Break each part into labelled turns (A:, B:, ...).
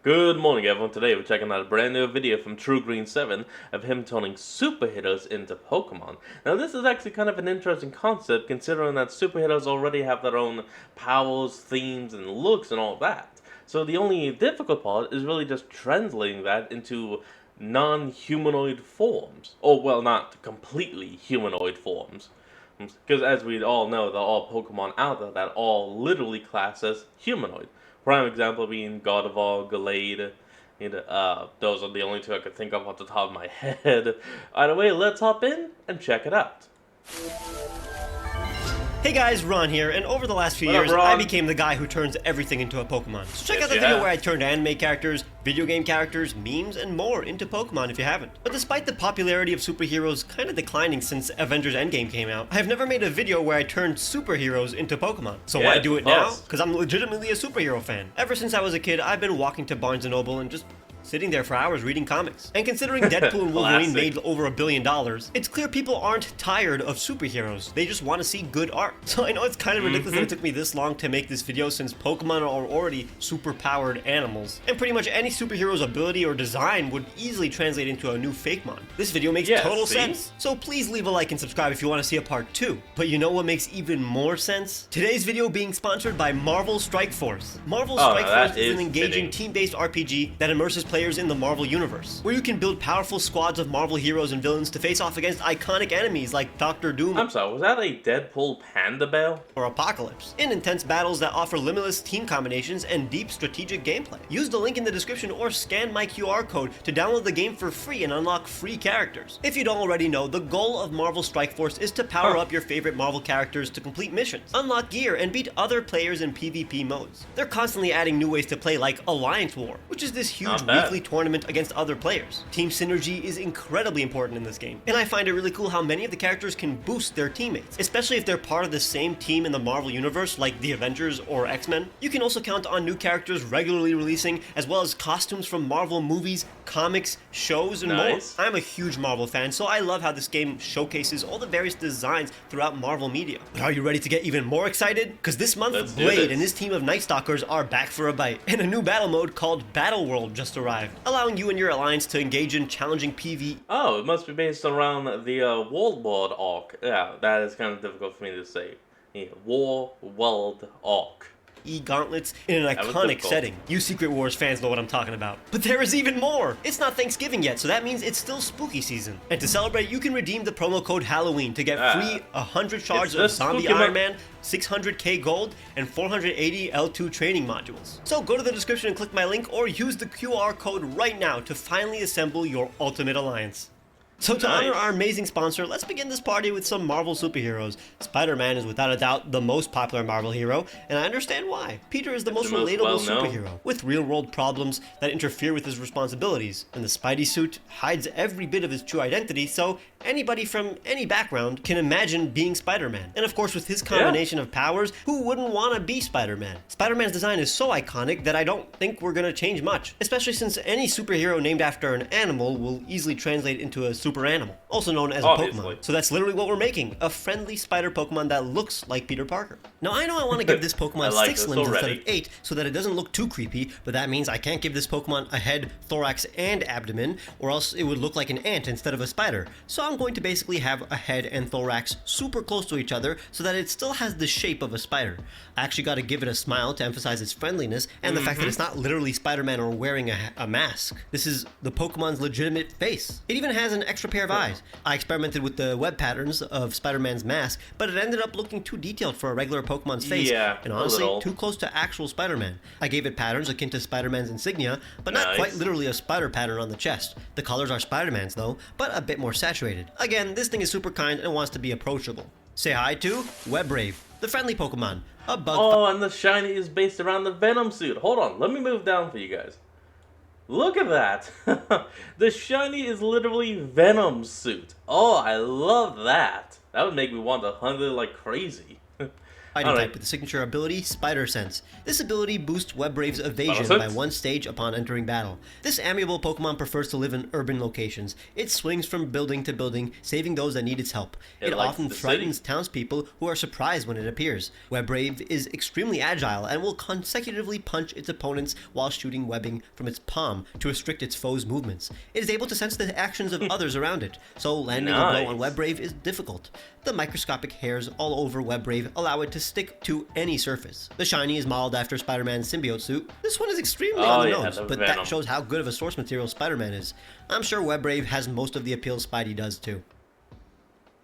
A: Good morning everyone, today we're checking out a brand new video from TrueGreen7 of him turning superheroes into Pokemon. Now this is actually kind of an interesting concept considering that superheroes already have their own powers, themes, and looks and all that. So the only difficult part is really just translating that into non-humanoid forms. Or well, not completely humanoid forms. Because as we all know, there are all Pokemon out there that all literally class as humanoid. Prime example being Gardevoir, Gallade. Those are the only two I could think of off the top of my head. Either way, let's hop in and check it out.
B: Hey guys, Ron here, and over the last few
A: What up,
B: years,
A: Ron?
B: I became the guy who turns everything into a Pokemon. So check
A: Yes,
B: out the
A: you
B: video
A: have.
B: where I turned anime characters, video game characters, memes, and more into Pokemon if you haven't. But despite the popularity of superheroes kind of declining since Avengers Endgame came out, I have never made a video where I turned superheroes into Pokemon. So
A: Yeah,
B: why do it now?
A: us.
B: Because I'm legitimately a superhero fan. Ever since I was a kid, I've been walking to Barnes & Noble and just sitting there for hours reading comics. And considering Deadpool and Wolverine
A: Classic.
B: made over $1 billion, it's clear people aren't tired of superheroes. They just want to see good art. So I know it's kind of ridiculous that it took me this long to make this video since Pokemon are already super powered animals. And pretty much any superhero's ability or design would easily translate into a new Fakemon. This video makes
A: Yeah,
B: total
A: see?
B: sense. So please leave a like and subscribe if you want to see a part 2. But you know what makes even more sense? Today's video being sponsored by Marvel Strike Force. Marvel
A: Oh,
B: Strike
A: that
B: Force is
A: is
B: an engaging
A: fitting.
B: team-based RPG that immerses players in the Marvel Universe, where you can build powerful squads of Marvel heroes and villains to face off against iconic enemies like Doctor Doom
A: I'm sorry, was that a Deadpool Panda Bell?
B: or Apocalypse, in intense battles that offer limitless team combinations and deep strategic gameplay. Use the link in the description or scan my QR code to download the game for free and unlock free characters. If you don't already know, the goal of Marvel Strike Force is to power up your favorite Marvel characters to complete missions, unlock gear, and beat other players in PvP modes. They're constantly adding new ways to play like Alliance War, which is this huge
A: Not bad.
B: weekly tournament against other players. Team synergy is incredibly important in this game, and I find it really cool how many of the characters can boost their teammates, especially if they're part of the same team in the Marvel Universe like the Avengers or X-Men. You can also count on new characters regularly releasing, as well as costumes from Marvel movies, comics, shows, and
A: Nice.
B: more. I'm a huge Marvel fan, so I love how this game showcases all the various designs throughout Marvel media. But are you ready to get even more excited? Because this month,
A: Let's do
B: Blade
A: this.
B: and his team of Night Stalkers are back for a bite, and a new battle mode called Battle World just arrived, allowing you and your alliance to engage in challenging PvE
A: Oh, it must be based around the World arc. Yeah, that is kind of difficult for me to say. Yeah, World arc.
B: gauntlets in an
A: That was
B: iconic
A: difficult.
B: setting. You Secret Wars fans know what I'm talking about. But there is even more! It's not Thanksgiving yet, so that means it's still spooky season. And to celebrate, you can redeem the promo code Halloween to get free 100 shards
A: it's
B: of
A: the
B: Zombie
A: spooky
B: Iron
A: mo-
B: Man, 600k gold, and 480 L2 training modules. So go to the description and click my link, or use the QR code right now to finally assemble your ultimate alliance. So to honor
A: Nice.
B: our amazing sponsor, let's begin this party with some Marvel superheroes. Spider-Man is without a doubt the most popular Marvel hero, and I understand why. Peter is the most
A: the most
B: relatable
A: well-known.
B: superhero, with real-world problems that interfere with his responsibilities, and the Spidey suit hides every bit of his true identity, so anybody from any background can imagine being Spider-Man. And of course, with his combination of powers, who wouldn't want to be Spider-Man? Spider-Man's design is so iconic that I don't think we're gonna change much, especially since any superhero named after an animal will easily translate into a super animal, also known as a
A: Obviously.
B: Pokemon. So that's literally what we're making, a friendly spider Pokemon that looks like Peter Parker. Now I know I want to give this
A: I
B: Pokemon
A: like
B: 6
A: this
B: limbs instead
A: already.
B: of 8 so that it doesn't look too creepy, but that means I can't give this Pokemon a head, thorax, and abdomen, or else it would look like an ant instead of a spider. So I'm going to basically have a head and thorax super close to each other so that it still has the shape of a spider. I actually got to give it a smile to emphasize its friendliness and the fact that it's not literally Spider-Man or wearing a mask. This is the Pokemon's legitimate face. It even has an extra pair of eyes. I experimented with the web patterns of Spider-Man's mask, but it ended up looking too detailed for a regular Pokemon's face,
A: Yeah,
B: and
A: a
B: honestly,
A: little.
B: too close to actual Spider-Man. I gave it patterns akin to Spider-Man's insignia, but not
A: Nice.
B: quite literally a spider pattern on the chest. The colors are Spider-Man's though, but a bit more saturated. Again, this thing is super kind and wants to be approachable. Say hi to Webrave, the friendly Pokemon, a bug
A: Oh, and the shiny is based around the Venom suit. Hold on, let me move down for you guys. Look at that. The shiny is literally Venom's suit. Oh, I love that. That would make me want to hunt it like crazy.
B: Fighting
A: Alright.
B: type with the signature ability, Spider Sense. This ability boosts Webbrave's evasion
A: Sense.
B: by 1 stage upon entering battle. This amiable Pokemon prefers to live in urban locations. It swings from building to building, saving those that need its help. It
A: likes
B: often
A: the city.
B: frightens townspeople who are surprised when it appears. Webbrave is extremely agile and will consecutively punch its opponents while shooting webbing from its palm to restrict its foes' movements. It is able to sense the actions of others around it, so landing a blow on
A: Nice.
B: Webbrave is difficult. The microscopic hairs all over Webbrave allow it to stick to any surface. The shiny is modeled after Spider-Man's symbiote suit. This one is extremely on the
A: yeah,
B: nose,
A: the
B: but
A: Venom.
B: that shows how good of a source material Spider-Man is. I'm sure Webbrave has most of the appeal Spidey does too.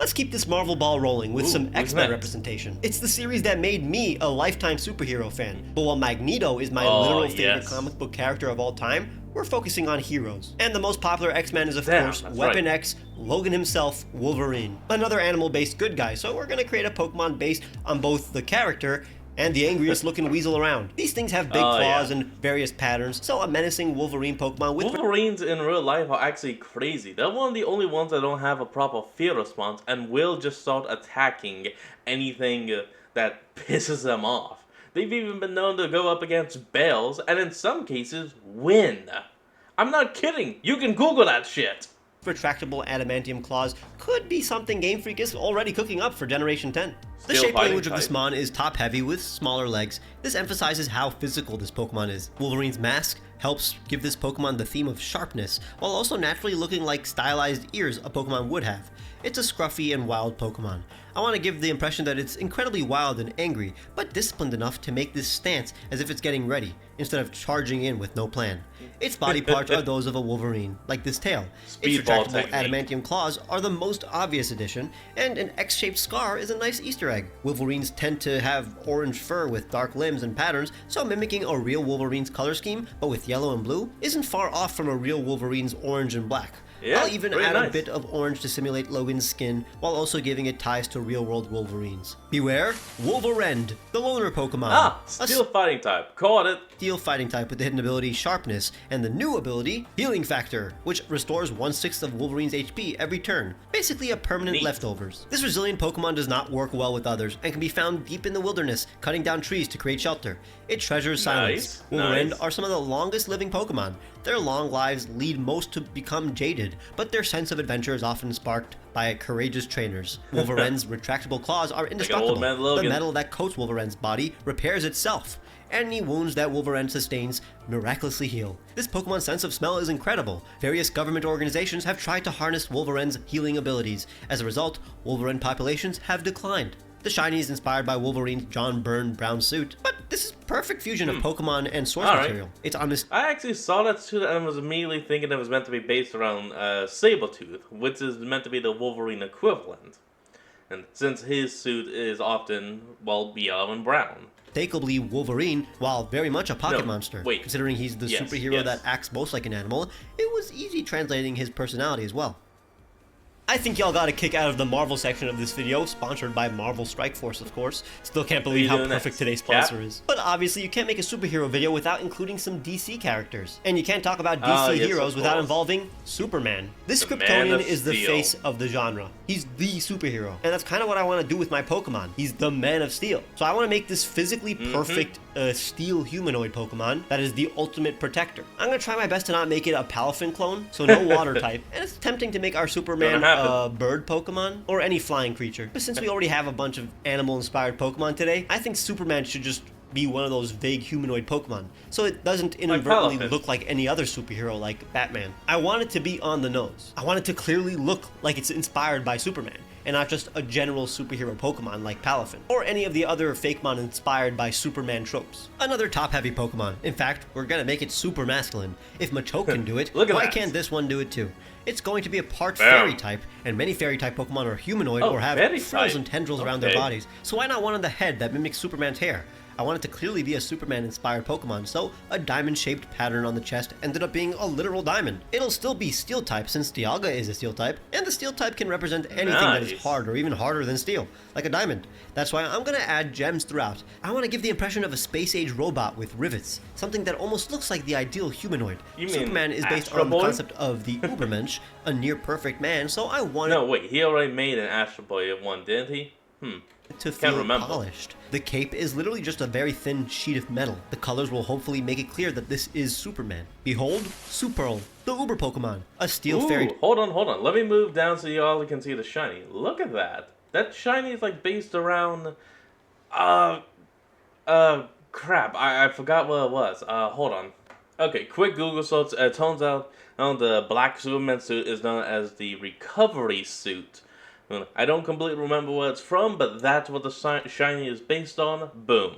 B: Let's keep this Marvel ball rolling with
A: Ooh,
B: some
A: what's
B: X-Men
A: next?
B: representation. It's the series that made me a lifetime superhero fan. But while Magneto is my
A: Oh,
B: literal favorite
A: yes.
B: comic book character of all time, we're focusing on heroes. And the most popular X-Men is of
A: Damn,
B: course
A: that's
B: Weapon
A: right.
B: X, Logan himself, Wolverine. Another animal-based good guy, so we're gonna create a Pokemon based on both the character and the angriest looking weasel around. These things have big
A: Oh,
B: claws
A: yeah.
B: and various patterns, so a menacing Wolverine Pokemon with
A: Wolverines in real life are actually crazy. They're one of the only ones that don't have a proper fear response and will just start attacking anything that pisses them off. They've even been known to go up against bears and in some cases win. I'm not kidding. You can Google that shit.
B: retractable adamantium claws could be something Game Freak is already cooking up for Generation 10. The
A: Still
B: shape
A: fighting
B: language of
A: type.
B: this mon is top-heavy with smaller legs. This emphasizes how physical this Pokemon is. Wolverine's mask helps give this Pokemon the theme of sharpness, while also naturally looking like stylized ears a Pokemon would have. It's a scruffy and wild Pokemon. I want to give the impression that it's incredibly wild and angry, but disciplined enough to make this stance as if it's getting ready, instead of charging in with no plan. Its body parts are those of a Wolverine, like this tail. Its
A: Speedball
B: retractable
A: technique.
B: adamantium claws are the most obvious addition, and an X-shaped scar is a nice Easter egg. Wolverines tend to have orange fur with dark limbs and patterns, so mimicking a real Wolverine's color scheme, but with yellow and blue, isn't far off from a real Wolverine's orange and black.
A: Yeah,
B: I'll even
A: very
B: add a
A: nice.
B: bit of orange to simulate Logan's skin, while also giving it ties to real-world Wolverines. Beware, Wolverend, the loner Pokemon.
A: Ah,
B: A
A: steel fighting type. Caught it.
B: steel fighting type with the hidden ability Sharpness, and the new ability Healing Factor, which restores 1/6 of Wolverine's HP every turn. Basically a permanent
A: Neat.
B: leftovers. This resilient Pokemon does not work well with others, and can be found deep in the wilderness, cutting down trees to create shelter. It treasures silence.
A: Nice,
B: Wolverine
A: nice.
B: are some of the longest living Pokemon. Their long lives lead most to become jaded, but their sense of adventure is often sparked by courageous trainers. Wolverine's retractable claws are indestructible.
A: old man
B: The
A: Logan.
B: metal that coats Wolverine's body repairs itself. Any wounds that Wolverine sustains miraculously heal. This Pokemon's sense of smell is incredible. Various government organizations have tried to harness Wolverine's healing abilities. As a result, Wolverine populations have declined. The shiny is inspired by Wolverine's John Byrne brown suit, but this is perfect fusion of Pokemon and source
A: Alright.
B: material. It's honest.
A: I actually saw that suit and was immediately thinking it was meant to be based around Sabretooth, which is meant to be the Wolverine equivalent. And since his suit is often, well, yellow and brown.
B: Unmistakably Wolverine, while very much a pocket
A: No,
B: monster.
A: wait.
B: Considering he's the
A: Yes,
B: superhero
A: yes.
B: that acts most like an animal, it was easy translating his personality as well. I think y'all got a kick out of the Marvel section of this video, sponsored by Marvel Strike Force, of course. Still can't believe
A: you
B: how
A: doing
B: perfect
A: next,
B: today's
A: Cap?
B: sponsor is. But obviously, you can't make a superhero video without including some DC characters. And you can't talk about DC
A: Ah, yes,
B: heroes
A: of
B: without
A: course.
B: involving Superman. This
A: The Man
B: Kryptonian
A: of
B: is the
A: Steel.
B: face of the genre. He's the superhero. And that's kind of what I want to do with my Pokemon. He's the Man of Steel. So I want to make this physically perfect steel humanoid Pokemon that is the ultimate protector. I'm going to try my best to not make it a Palafin clone, so no water type. And it's tempting to make our Superman
A: Gonna happen.
B: a bird Pokemon or any flying creature. But since we already have a bunch of animal-inspired Pokemon today, I think Superman should just be one of those vague humanoid Pokemon, so it doesn't inadvertently
A: Palafin.
B: look like any other superhero like Batman. I want it to be on the nose. I want it to clearly look like it's inspired by Superman, and not just a general superhero Pokemon like Palafin, or any of the other Fakemon inspired by Superman tropes. Another top-heavy Pokemon. In fact, we're gonna make it super masculine. If Machoke can do it,
A: Look at
B: why
A: that.
B: can't this one do it too? It's going to be a part
A: Bam.
B: fairy type, and many fairy type Pokemon are humanoid
A: Oh,
B: or have
A: fairy
B: frills
A: type.
B: and tendrils around their
A: Okay.
B: bodies. So why not one on the head that mimics Superman's hair? I want it to clearly be a Superman-inspired Pokemon, so a diamond-shaped pattern on the chest ended up being a literal diamond. It'll still be Steel-type since Dialga is a Steel-type, and the Steel-type can represent anything that is
A: Nice.
B: hard or even harder than Steel, like a diamond. That's why I'm gonna add gems throughout. I want to give the impression of a space-age robot with rivets, something that almost looks like the ideal humanoid.
A: You mean
B: Superman is based
A: Astro
B: on the
A: Boy?
B: concept of the Ubermensch, a near-perfect man, so I want
A: No, wait, he already made an Astro Boy at one, didn't he?
B: To
A: Can't
B: feel
A: remember.
B: polished. The cape is literally just a very thin sheet of metal. The colors will hopefully make it clear that this is Superman. Behold, Superl, the Uber Pokemon, a steel
A: Ooh,
B: fairy.
A: hold on. Let me move down so y'all can see the shiny. Look at that. That shiny is like based around, crap. I forgot what it was. Hold on. Okay, quick Google search. It turns out the black Superman suit is known as the recovery suit. I don't completely remember where it's from, but that's what the shiny is based on. Boom.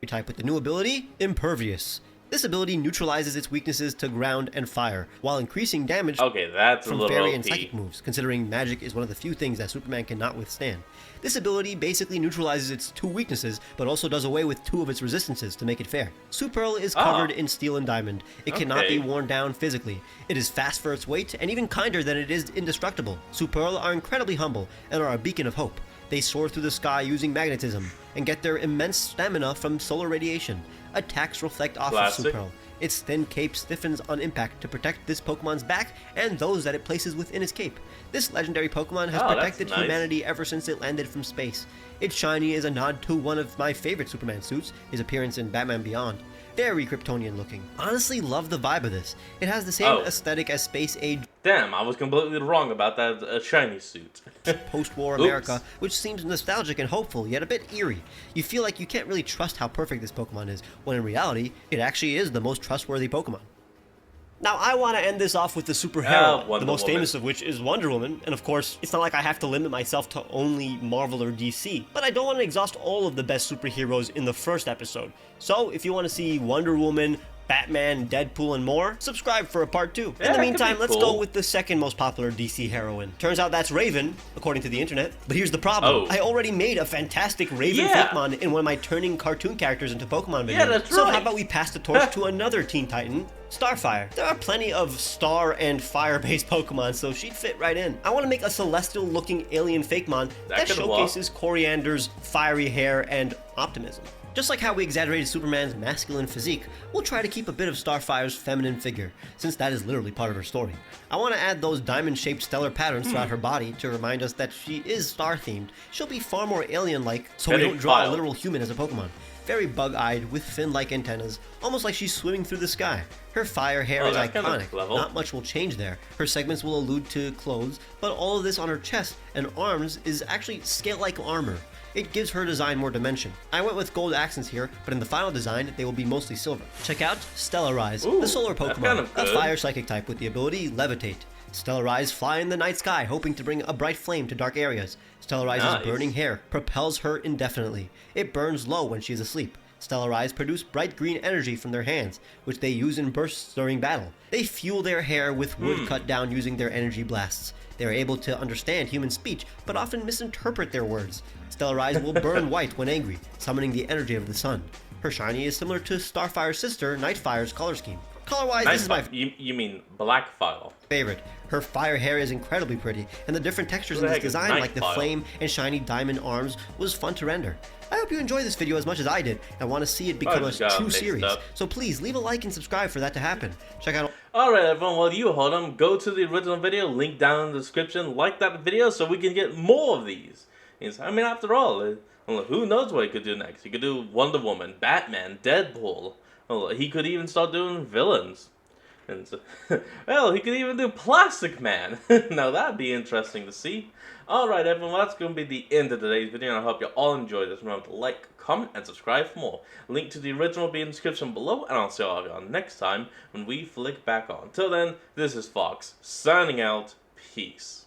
B: Type with the new ability, Impervious. This ability neutralizes its weaknesses to ground and fire, while increasing damage
A: Okay, that's a
B: from
A: little
B: fairy
A: OP.
B: and psychic moves, considering magic is one of the few things that Superman cannot withstand. This ability basically neutralizes its two weaknesses, but also does away with two of its resistances to make it fair. Superl is covered in steel and diamond. It cannot be worn down physically. It is fast for its weight, and even kinder than it is indestructible. Superl are incredibly humble, and are a beacon of hope. They soar through the sky using magnetism, and get their immense stamina from solar radiation. Attacks reflect off
A: Classic.
B: of Superl. Its thin cape stiffens on impact to protect this Pokemon's back and those that it places within its cape. This legendary Pokemon has
A: Oh, that's
B: protected
A: nice.
B: humanity ever since it landed from space. Its shiny is a nod to one of my favorite Superman suits, his appearance in Batman Beyond. Very Kryptonian looking. Honestly, love the vibe of this. It has the same
A: Oh.
B: aesthetic as Space Age
A: Damn, I was completely wrong about that shiny suit.
B: post-war
A: Oops.
B: America, which seems nostalgic and hopeful, yet a bit eerie. You feel like you can't really trust how perfect this Pokemon is, when in reality, it actually is the most trustworthy Pokemon. Now, I want to end this off with the superhero,
A: Wonder
B: the most
A: Woman.
B: famous of which is Wonder Woman, and of course, it's not like I have to limit myself to only Marvel or DC, but I don't want to exhaust all of the best superheroes in the first episode. So, if you want to see Wonder Woman, Batman, Deadpool, and more, subscribe for a part 2.
A: Yeah,
B: In the
A: that could
B: meantime,
A: be
B: let's
A: cool.
B: go with the second most popular DC heroine. Turns out that's Raven, according to the internet. But here's the problem.
A: Oh.
B: I already made a fantastic Raven
A: Yeah.
B: Fakemon in one of my turning cartoon characters into Pokemon videos.
A: Yeah, that's
B: so
A: right.
B: how about we pass the torch to another Teen Titan, Starfire. There are plenty of star and fire-based Pokemon, so she'd fit right in. I want to make a celestial-looking alien Fakemon that
A: could
B: showcases Coriander's fiery hair and optimism. Just like how we exaggerated Superman's masculine physique, we'll try to keep a bit of Starfire's feminine figure, since that is literally part of her story. I want to add those diamond-shaped stellar patterns throughout her body to remind us that she is star-themed. She'll be far more alien-like, so we
A: Very
B: don't draw a
A: vile.
B: literal human as a Pokemon. Very bug-eyed, with fin-like antennas, almost like she's swimming through the sky. Her fire hair
A: Oh,
B: is
A: that's kinda
B: iconic.
A: clever.
B: Not much will change there. Her segments will allude to clothes, but all of this on her chest and arms is actually scale-like armor. It gives her design more dimension. I went with gold accents here, but in the final design, they will be mostly silver. Check out Stellarize,
A: Ooh,
B: the solar
A: that's
B: Pokemon,
A: kind of
B: a
A: good.
B: fire psychic type with the ability Levitate. Stellarize fly in the night sky, hoping to bring a bright flame to dark areas. Stellarize's
A: Nice.
B: burning hair propels her indefinitely. It burns low when she is asleep. Stellarize produce bright green energy from their hands, which they use in bursts during battle. They fuel their hair with wood cut down using their energy blasts. They are able to understand human speech, but often misinterpret their words. Stellarize will burn white when angry, summoning the energy of the sun. Her shiny is similar to Starfire's sister, Nightfire's color scheme. Color-wise, this is my
A: You mean Blackfire?
B: favorite. Her fire hair is incredibly pretty, and the different textures
A: Who
B: in
A: the
B: this
A: heck is
B: design, like the
A: Nightfire?
B: flame and shiny diamond arms, was fun to render. I hope you enjoyed this video as much as I did, and want to see it become a
A: just got
B: true
A: mixed
B: series.
A: up.
B: So please, leave a like and subscribe for that to happen. Check out
A: Alright everyone, well you heard them. Go to the original video, link down in the description, like that video so we can get more of these. I mean, after all, well, who knows what he could do next? He could do Wonder Woman, Batman, Deadpool. Well, he could even start doing villains. And so, well, he could even do Plastic Man. Now that'd be interesting to see. Alright everyone, well, that's going to be the end of today's video, and I hope you all enjoyed this. Remember to like, comment, and subscribe for more. Link to the original will be in the description below, and I'll see all of you all next time when we flick back on. Till then, this is Fox, signing out. Peace.